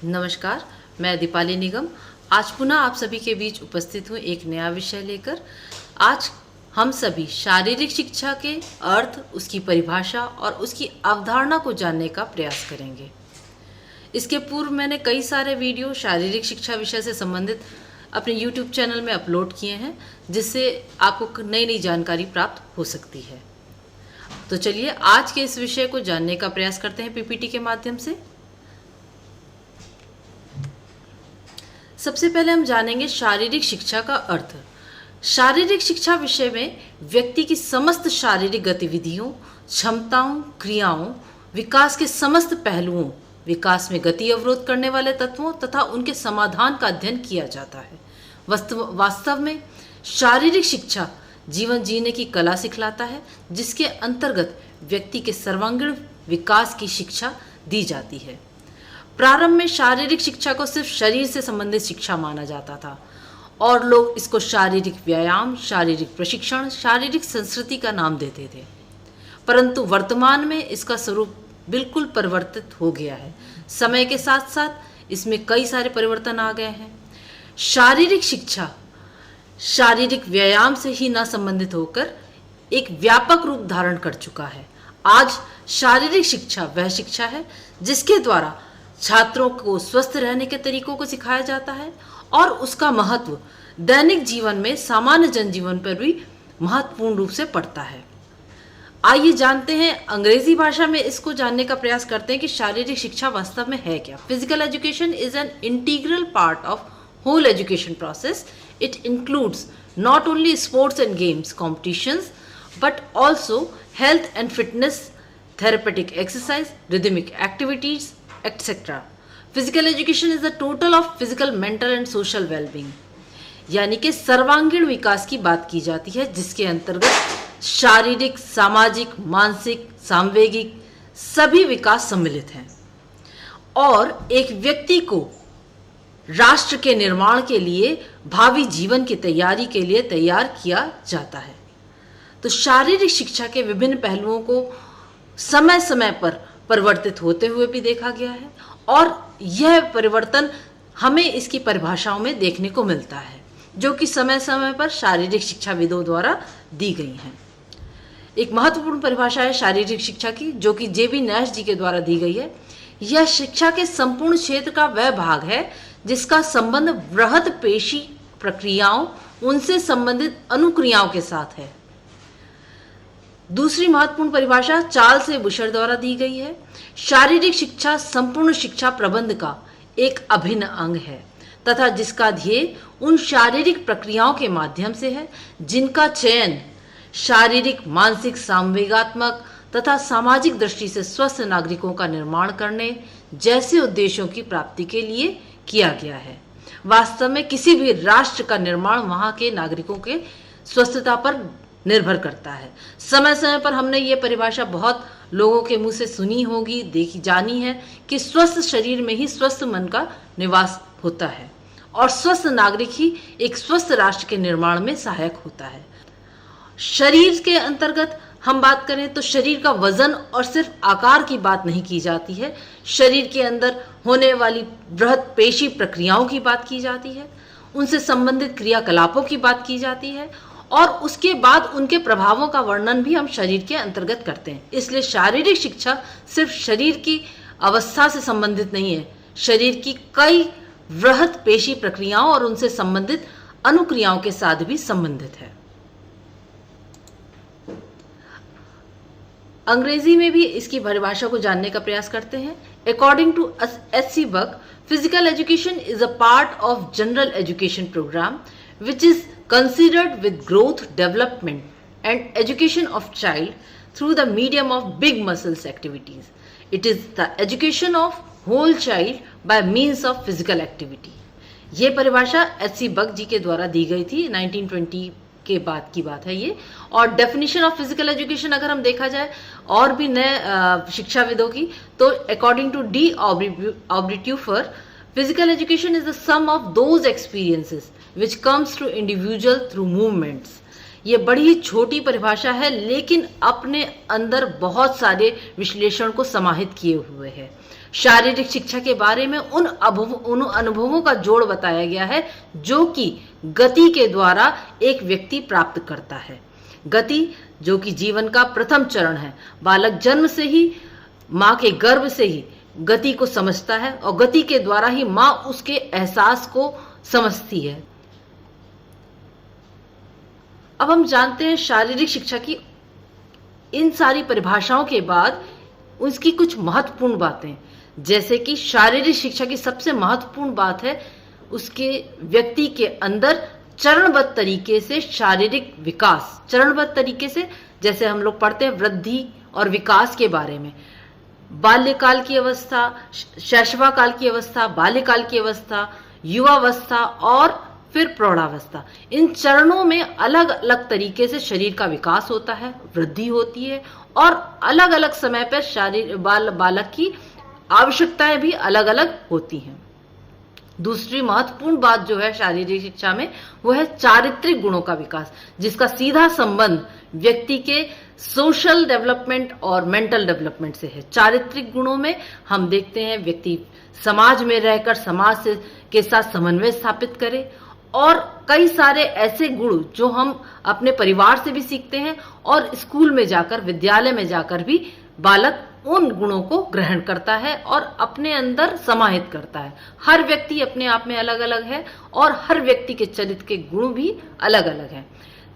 नमस्कार, मैं दीपाली निगम आज पुनः आप सभी के बीच उपस्थित हूँ एक नया विषय लेकर। आज हम सभी शारीरिक शिक्षा के अर्थ, उसकी परिभाषा और उसकी अवधारणा को जानने का प्रयास करेंगे। इसके पूर्व मैंने कई सारे वीडियो शारीरिक शिक्षा विषय से संबंधित अपने YouTube चैनल में अपलोड किए हैं, जिससे आपको नई नई जानकारी प्राप्त हो सकती है। तो चलिए आज के इस विषय को जानने का प्रयास करते हैं पीपीटी के माध्यम से। सबसे पहले हम जानेंगे शारीरिक शिक्षा का अर्थ। शारीरिक शिक्षा विषय में व्यक्ति की समस्त शारीरिक गतिविधियों, क्षमताओं, क्रियाओं, विकास के समस्त पहलुओं, विकास में गति अवरोध करने वाले तत्वों तथा उनके समाधान का अध्ययन किया जाता है। वास्तव में शारीरिक शिक्षा जीवन जीने की कला सिखलाता है, जिसके अंतर्गत व्यक्ति के सर्वांगीण विकास की शिक्षा दी जाती है। प्रारंभ में शारीरिक शिक्षा को सिर्फ शरीर से संबंधित शिक्षा माना जाता था और लोग इसको शारीरिक व्यायाम, शारीरिक प्रशिक्षण, शारीरिक संस्कृति का नाम देते थे। परंतु वर्तमान में इसका स्वरूप बिल्कुल परिवर्तित हो गया है। समय के साथ साथ इसमें कई सारे परिवर्तन आ गए हैं। शारीरिक शिक्षा शारीरिक व्यायाम से ही न संबंधित होकर एक व्यापक रूप धारण कर चुका है। आज शारीरिक शिक्षा वह शिक्षा है जिसके द्वारा छात्रों को स्वस्थ रहने के तरीकों को सिखाया जाता है और उसका महत्व दैनिक जीवन में सामान्य जनजीवन पर भी महत्वपूर्ण रूप से पड़ता है। आइए जानते हैं, अंग्रेजी भाषा में इसको जानने का प्रयास करते हैं कि शारीरिक शिक्षा वास्तव में है क्या। Physical education is an integral part of whole education process. It includes not only sports and games competitions but also health and fitness, therapeutic exercise, rhythmic activities, etc. Physical education is the total of physical, mental and social well-being. यानी कि सर्वांगीण विकास की बात की जाती है, जिसके अंतर्गत शारीरिक, सामाजिक, मानसिक, सांवेगिक सभी विकास सम्मिलित हैं और एक व्यक्ति को राष्ट्र के निर्माण के लिए, भावी जीवन की तैयारी के लिए तैयार किया जाता है। तो शारीरिक शिक्षा के विभिन्न पहलुओं को समय समय पर परिवर्तित होते हुए भी देखा गया है और यह परिवर्तन हमें इसकी परिभाषाओं में देखने को मिलता है, जो कि समय समय पर शारीरिक शिक्षाविदों द्वारा दी गई हैं। एक महत्वपूर्ण परिभाषा है शारीरिक शिक्षा की, जो कि जेबी नैश जी के द्वारा दी गई है। यह शिक्षा के संपूर्ण क्षेत्र का वह भाग है जिसका संबंध बृहद पेशी प्रक्रियाओं, उनसे संबंधित अनुक्रियाओं के साथ है। दूसरी महत्वपूर्ण परिभाषा चार्ल्स ए बुशर द्वारा दी गई है। शारीरिक शिक्षा संपूर्ण शिक्षा प्रबंध का एक अभिन्न अंग है तथा जिसका ध्येय उन शारीरिक प्रक्रियाओं के माध्यम से है जिनका चयन शारीरिक, मानसिक, संवेगात्मक तथा सामाजिक दृष्टि से स्वस्थ नागरिकों का निर्माण करने जैसे उद्देश्यों की प्राप्ति के लिए किया गया है। वास्तव में किसी भी राष्ट्र का निर्माण वहां के नागरिकों के स्वस्थता पर निर्भर करता है। समय समय पर हमने ये परिभाषा बहुत लोगों के मुंह से सुनी होगी, देखी जानी है कि स्वस्थ शरीर में ही स्वस्थ मन का निवास होता है और स्वस्थ नागरिक ही एक स्वस्थ राष्ट्र के निर्माण में सहायक होता है। शरीर के अंतर्गत हम बात करें तो शरीर का वजन और सिर्फ आकार की बात नहीं की जाती है। शरीर के अंदर होने वाली बृहद पेशी प्रक्रियाओं की बात की जाती है, उनसे संबंधित क्रियाकलापों की बात की जाती है और उसके बाद उनके प्रभावों का वर्णन भी हम शरीर के अंतर्गत करते हैं। इसलिए शारीरिक शिक्षा सिर्फ शरीर की अवस्था से संबंधित नहीं है, शरीर की कई बृहद पेशी प्रक्रियाओं और उनसे संबंधित अनुक्रियाओं के साथ भी संबंधित है। अंग्रेजी में भी इसकी परिभाषा को जानने का प्रयास करते हैं। According to H.C. Buck, physical education is a part of general education program which is considered with growth, development and education of child through the medium of big muscles activities. It is the education of whole child by means of physical activity. ये परिभाषा H.C. Buck जी के द्वारा दी गई थी, 1920 के बाद की बात है ये। और डेफिनेशन ऑफ फिजिकल एजुकेशन अगर हम देखा जाए और भी नए शिक्षाविदों की, तो according to D Oberteuffer, physical education is the sum of those experiences which comes to individual through movements. ये बड़ी ही छोटी परिभाषा है लेकिन अपने अंदर बहुत सारे विश्लेषण को समाहित किए हुए है। शारीरिक शिक्षा के बारे में उन अनुभवों का जोड़ बताया गया है जो कि गति के द्वारा एक व्यक्ति प्राप्त करता है। गति जो कि जीवन का प्रथम चरण है। बालक जन्म से ही माँ के गर्भ से ही गति को समझता है और गति के द्वारा ही माँ उसके एहसास को समझती है। अब हम जानते हैं शारीरिक शिक्षा की इन सारी परिभाषाओं के बाद उसकी कुछ महत्वपूर्ण बातें, जैसे कि शारीरिक शिक्षा की सबसे महत्वपूर्ण बात है उसके व्यक्ति के अंदर चरणबद्ध तरीके से शारीरिक विकास। चरणबद्ध तरीके से जैसे हम लोग पढ़ते हैं वृद्धि और विकास के बारे में, बाल्यकाल की अवस्था, शैशवाकाल की अवस्था, बाल्यकाल की अवस्था, युवावस्था और फिर प्रौढ़ावस्था। इन चरणों में अलग अलग तरीके से शरीर का विकास होता है, वृद्धि होती है और अलग अलग समय पर बालक की आवश्यकताएं भी अलग अलग होती हैं। दूसरी महत्वपूर्ण बात जो है शारीरिक शिक्षा में वो है चारित्रिक गुणों का विकास, जिसका सीधा संबंध व्यक्ति के सोशल डेवलपमेंट और मेंटल डेवलपमेंट से है। चारित्रिक गुणों में हम देखते हैं व्यक्ति समाज में रहकर समाज के साथ समन्वय स्थापित करे और कई सारे ऐसे गुण जो हम अपने परिवार से भी सीखते हैं और स्कूल में जाकर, विद्यालय में जाकर भी बालक उन गुणों को ग्रहण करता है और अपने अंदर समाहित करता है। हर व्यक्ति अपने आप में अलग अलग है और हर व्यक्ति के चरित्र के गुण भी अलग अलग हैं।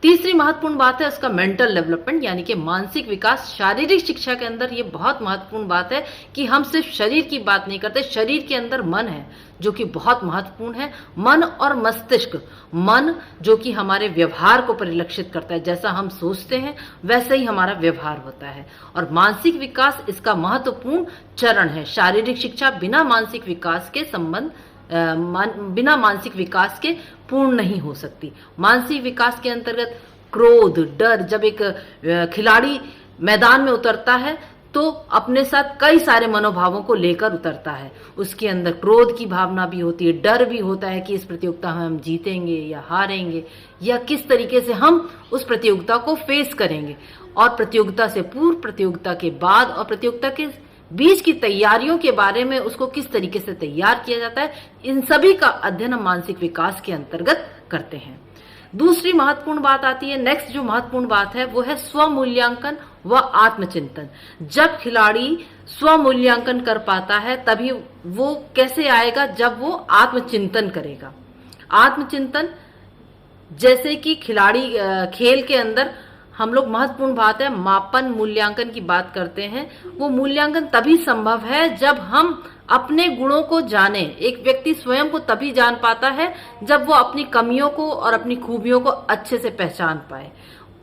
तीसरी महत्वपूर्ण बात है उसका मेंटल डेवलपमेंट यानी कि मानसिक विकास। शारीरिक शिक्षा के अंदर ये बहुत महत्वपूर्ण बात है कि हम सिर्फ शरीर की बात नहीं करते, शरीर के अंदर मन है जो कि बहुत महत्वपूर्ण है। मन और मस्तिष्क, मन जो कि हमारे व्यवहार को परिलक्षित करता है, जैसा हम सोचते हैं वैसा ही हमारा व्यवहार होता है। और मानसिक विकास इसका महत्वपूर्ण चरण है। शारीरिक शिक्षा बिना मानसिक विकास के बिना मानसिक विकास के पूर्ण नहीं हो सकती। मानसिक विकास के अंतर्गत क्रोध, डर, जब एक खिलाड़ी मैदान में उतरता है तो अपने साथ कई सारे मनोभावों को लेकर उतरता है। उसके अंदर क्रोध की भावना भी होती है, डर भी होता है कि इस प्रतियोगिता में हम जीतेंगे या हारेंगे या किस तरीके से हम उस प्रतियोगिता को फेस करेंगे। और प्रतियोगिता से पूर्व, प्रतियोगिता के बाद और प्रतियोगिता के बीच की तैयारियों के बारे में उसको किस तरीके से तैयार किया जाता है, इन सभी का अध्ययन हम मानसिक विकास के अंतर्गत करते हैं। दूसरी महत्वपूर्ण बात आती है, नेक्स्ट जो महत्वपूर्ण बात है वो है स्वमूल्यांकन व आत्मचिंतन। जब खिलाड़ी स्वमूल्यांकन कर पाता है तभी वो कैसे आएगा, जब वो आत्मचिंतन करेगा। आत्मचिंतन जैसे कि खिलाड़ी खेल के अंदर हम लोग महत्वपूर्ण बात है मापन मूल्यांकन की बात करते हैं। वो मूल्यांकन तभी संभव है जब हम अपने गुणों को जाने। एक व्यक्ति स्वयं को तभी जान पाता है जब वो अपनी कमियों को और अपनी खूबियों को अच्छे से पहचान पाए,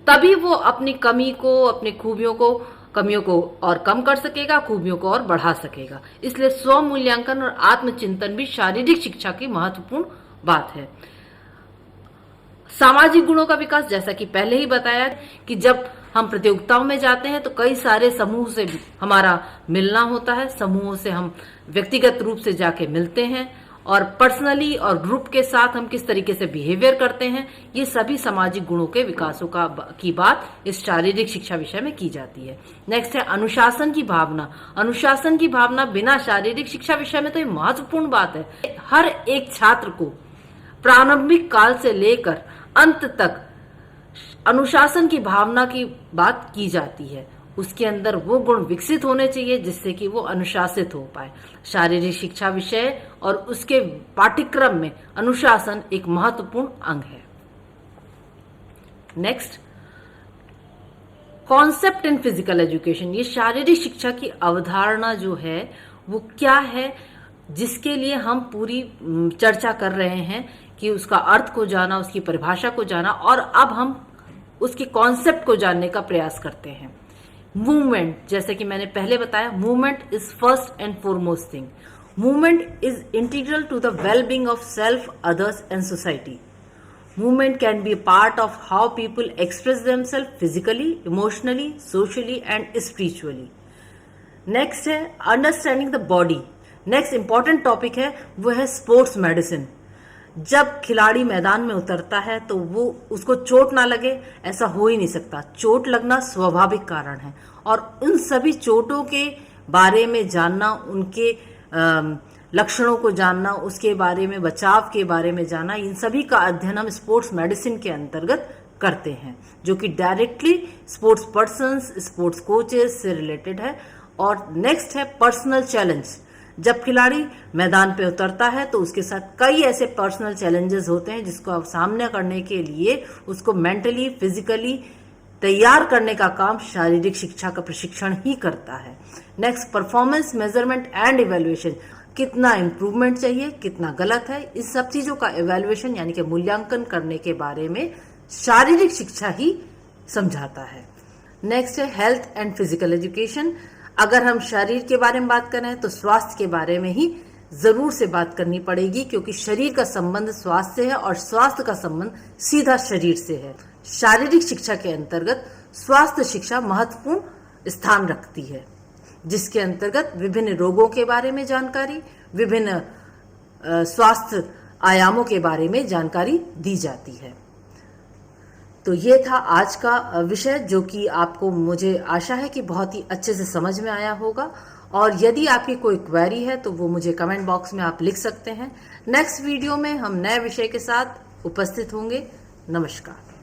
तभी वो अपनी कमियों को और कम कर सकेगा, खूबियों को और बढ़ा सकेगा। इसलिए स्व मूल्यांकन और आत्मचिंतन भी शारीरिक शिक्षा की महत्वपूर्ण बात है। सामाजिक गुणों का विकास, जैसा कि पहले ही बताया कि जब हम प्रतियोगिताओं में जाते हैं तो कई सारे समूह से हमारा मिलना होता है। समूहों से हम व्यक्तिगत रूप से जाके मिलते हैं और पर्सनली और ग्रुप के साथ हम किस तरीके से बिहेवियर करते हैं, ये सभी सामाजिक गुणों के विकासों की बात इस शारीरिक शिक्षा विषय में की जाती है। नेक्स्ट है अनुशासन की भावना। अनुशासन की भावना बिना शारीरिक शिक्षा विषय में तो ये महत्वपूर्ण बात है। हर एक छात्र को प्रारंभिक काल से लेकर अंत तक अनुशासन की भावना की बात की जाती है। उसके अंदर वो गुण विकसित होने चाहिए जिससे कि वो अनुशासित हो पाए। शारीरिक शिक्षा विषय और उसके पाठ्यक्रम में अनुशासन एक महत्वपूर्ण अंग है। Next, concept in physical education. ये शारीरिक शिक्षा की अवधारणा जो है वो क्या है, जिसके लिए हम पूरी चर्चा कर रहे हैं कि उसका अर्थ को जाना, उसकी परिभाषा को जाना और अब हम उसके कॉन्सेप्ट को जानने का प्रयास करते हैं। मूवमेंट, जैसे कि मैंने पहले बताया, movement is first and foremost thing. Movement is integral to the wellbeing of self, others and society. Movement can be a part of how people express themselves physically, emotionally, socially and spiritually. Next है understanding the body. Next important topic है वो है sports medicine. जब खिलाड़ी मैदान में उतरता है तो वो उसको चोट ना लगे, ऐसा हो ही नहीं सकता। चोट लगना स्वाभाविक कारण है और उन सभी चोटों के बारे में जानना, उनके लक्षणों को जानना, उसके बारे में, बचाव के बारे में जानना, इन सभी का अध्ययन हम स्पोर्ट्स मेडिसिन के अंतर्गत करते हैं, जो कि directly sports persons, sports coaches से रिलेटेड है। और नेक्स्ट है पर्सनल चैलेंज। जब खिलाड़ी मैदान पे उतरता है तो उसके साथ कई ऐसे पर्सनल चैलेंजेस होते हैं जिसको आप सामना करने के लिए उसको मेंटली, फिजिकली तैयार करने का काम शारीरिक शिक्षा का प्रशिक्षण ही करता है। Next, performance measurement and evaluation. कितना इंप्रूवमेंट चाहिए, कितना गलत है, इस सब चीजों का इवेल्युएशन यानी कि मूल्यांकन करने के बारे में शारीरिक शिक्षा ही समझाता है। नेक्स्ट है हेल्थ एंड फिजिकल एजुकेशन। अगर हम शरीर के बारे में बात करें तो स्वास्थ्य के बारे में ही जरूर से बात करनी पड़ेगी, क्योंकि शरीर का संबंध स्वास्थ्य से है और स्वास्थ्य का संबंध सीधा शरीर से है। शारीरिक शिक्षा के अंतर्गत स्वास्थ्य शिक्षा महत्वपूर्ण स्थान रखती है, जिसके अंतर्गत विभिन्न रोगों के बारे में जानकारी, विभिन्न स्वास्थ्य आयामों के बारे में जानकारी दी जाती है। तो ये था आज का विषय, जो कि आपको, मुझे आशा है कि बहुत ही अच्छे से समझ में आया होगा। और यदि आपकी कोई क्वेरी है तो वो मुझे कमेंट बॉक्स में आप लिख सकते हैं। नेक्स्ट वीडियो में हम नए विषय के साथ उपस्थित होंगे। नमस्कार।